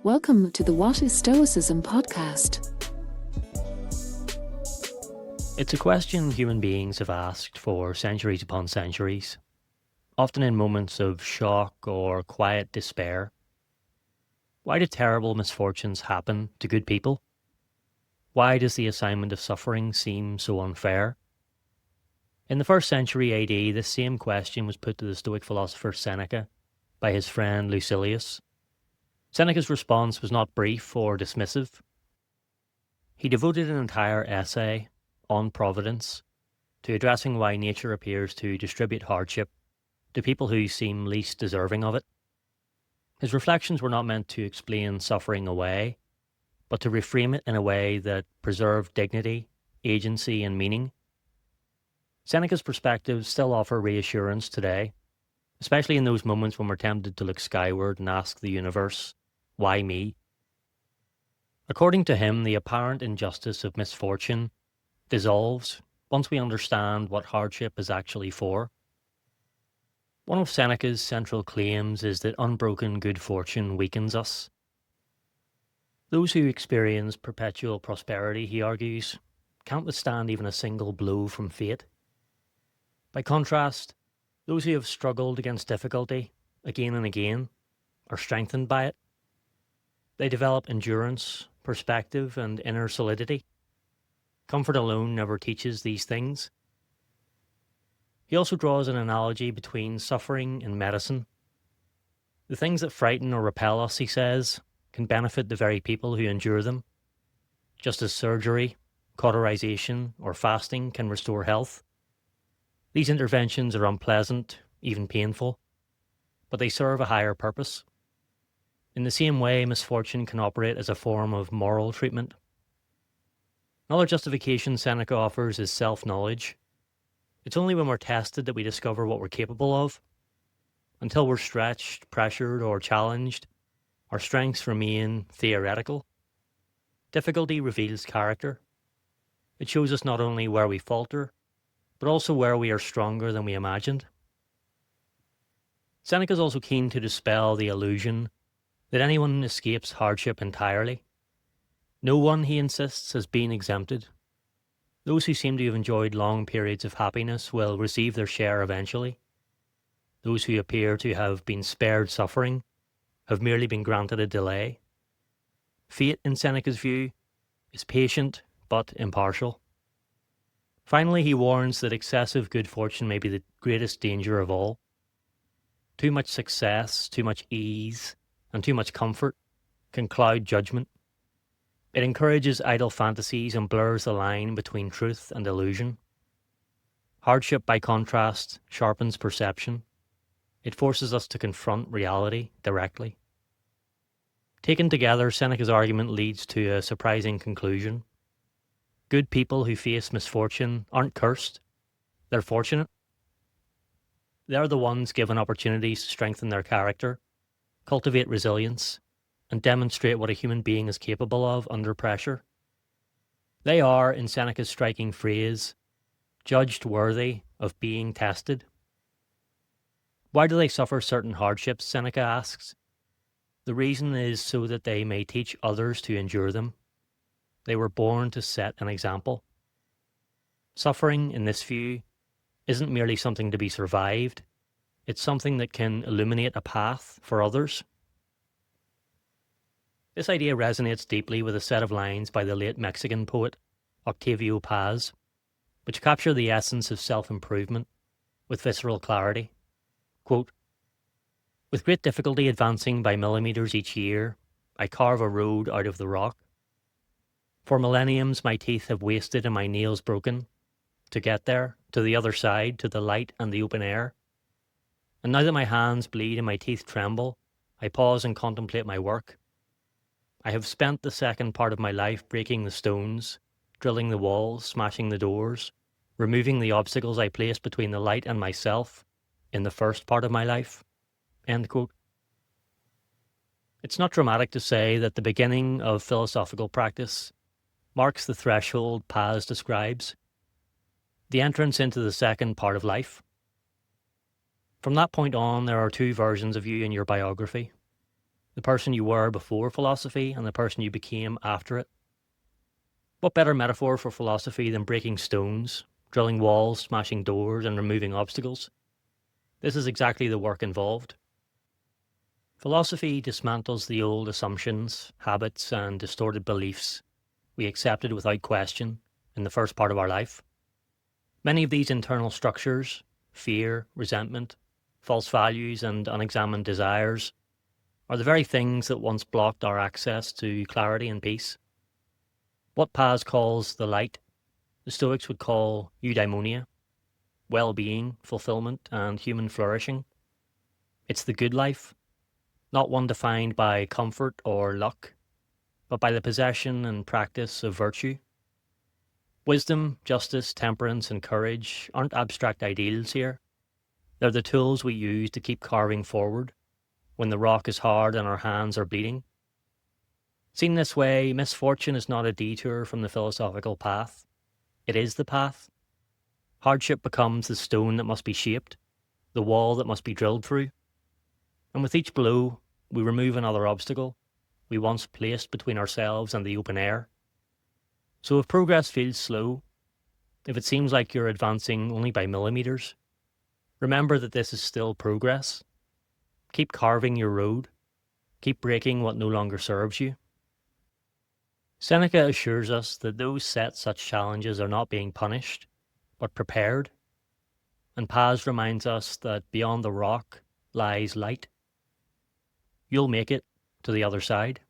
Welcome to the What is Stoicism podcast. It's a question human beings have asked for centuries upon centuries, often in moments of shock or quiet despair. Why do terrible misfortunes happen to good people? Why does the assignment of suffering seem so unfair? In the 1st century AD, this same question was put to the Stoic philosopher Seneca by his friend Lucilius. Seneca's response was not brief or dismissive. He devoted an entire essay on Providence to addressing why nature appears to distribute hardship to people who seem least deserving of it. His reflections were not meant to explain suffering away, but to reframe it in a way that preserved dignity, agency, and meaning. Seneca's perspectives still offer reassurance today, especially in those moments when we're tempted to look skyward and ask the universe, why me? According to him, the apparent injustice of misfortune dissolves once we understand what hardship is actually for. One of Seneca's central claims is that unbroken good fortune weakens us. Those who experience perpetual prosperity, he argues, can't withstand even a single blow from fate. By contrast, those who have struggled against difficulty again and again are strengthened by it. They develop endurance, perspective, and inner solidity. Comfort alone never teaches these things. He also draws an analogy between suffering and medicine. The things that frighten or repel us, he says, can benefit the very people who endure them, just as surgery, cauterization, or fasting can restore health. These interventions are unpleasant, even painful, but they serve a higher purpose. In the same way, misfortune can operate as a form of moral treatment. Another justification Seneca offers is self-knowledge. It's only when we're tested that we discover what we're capable of. Until we're stretched, pressured, or challenged, our strengths remain theoretical. Difficulty reveals character. It shows us not only where we falter, but also where we are stronger than we imagined. Seneca is also keen to dispel the illusion that anyone escapes hardship entirely. No one, he insists, has been exempted. Those who seem to have enjoyed long periods of happiness will receive their share eventually. Those who appear to have been spared suffering have merely been granted a delay. Fate, in Seneca's view, is patient but impartial. Finally, he warns that excessive good fortune may be the greatest danger of all. Too much success, too much ease, and too much comfort can cloud judgment. It encourages idle fantasies and blurs the line between truth and illusion. Hardship, by contrast, sharpens perception. It forces us to confront reality directly. Taken together, Seneca's argument leads to a surprising conclusion. Good people who face misfortune aren't cursed, they're fortunate. They're the ones given opportunities to strengthen their character, cultivate resilience, and demonstrate what a human being is capable of under pressure. They are, in Seneca's striking phrase, judged worthy of being tested. Why do they suffer certain hardships, Seneca asks? The reason is so that they may teach others to endure them. They were born to set an example. Suffering, in this view, isn't merely something to be survived. It's something that can illuminate a path for others. This idea resonates deeply with a set of lines by the late Mexican poet Octavio Paz, which capture the essence of self-improvement with visceral clarity. Quote, "With great difficulty advancing by millimeters each year, I carve a road out of the rock. For millenniums my teeth have wasted and my nails broken to get there, to the other side, to the light and the open air. And now that my hands bleed and my teeth tremble, I pause and contemplate my work. I have spent the second part of my life breaking the stones, drilling the walls, smashing the doors, removing the obstacles I placed between the light and myself in the first part of my life." End quote. It's not dramatic to say that the beginning of philosophical practice marks the threshold Paz describes, the entrance into the second part of life. From that point on, there are two versions of you in your biography. the person you were before philosophy and the person you became after it. What better metaphor for philosophy than breaking stones, drilling walls, smashing doors, and removing obstacles? This is exactly the work involved. Philosophy dismantles the old assumptions, habits, and distorted beliefs we accepted without question in the first part of our life. Many of these internal structures, fear, resentment, false values, and unexamined desires, are the very things that once blocked our access to clarity and peace. What Paz calls the light, the Stoics would call eudaimonia, well-being, fulfillment, and human flourishing. It's the good life, not one defined by comfort or luck, but by the possession and practice of virtue. Wisdom, justice, temperance, and courage aren't abstract ideals here. They're the tools we use to keep carving forward when the rock is hard and our hands are bleeding. Seen this way, misfortune is not a detour from the philosophical path. It is the path. Hardship becomes the stone that must be shaped, the wall that must be drilled through. And with each blow, we remove another obstacle we once placed between ourselves and the open air. So if progress feels slow, if it seems like you're advancing only by millimeters, remember that this is still progress. Keep carving your road. Keep breaking what no longer serves you. Seneca assures us that those set such challenges are not being punished, but prepared. And Paz reminds us that beyond the rock lies light. You'll make it to the other side.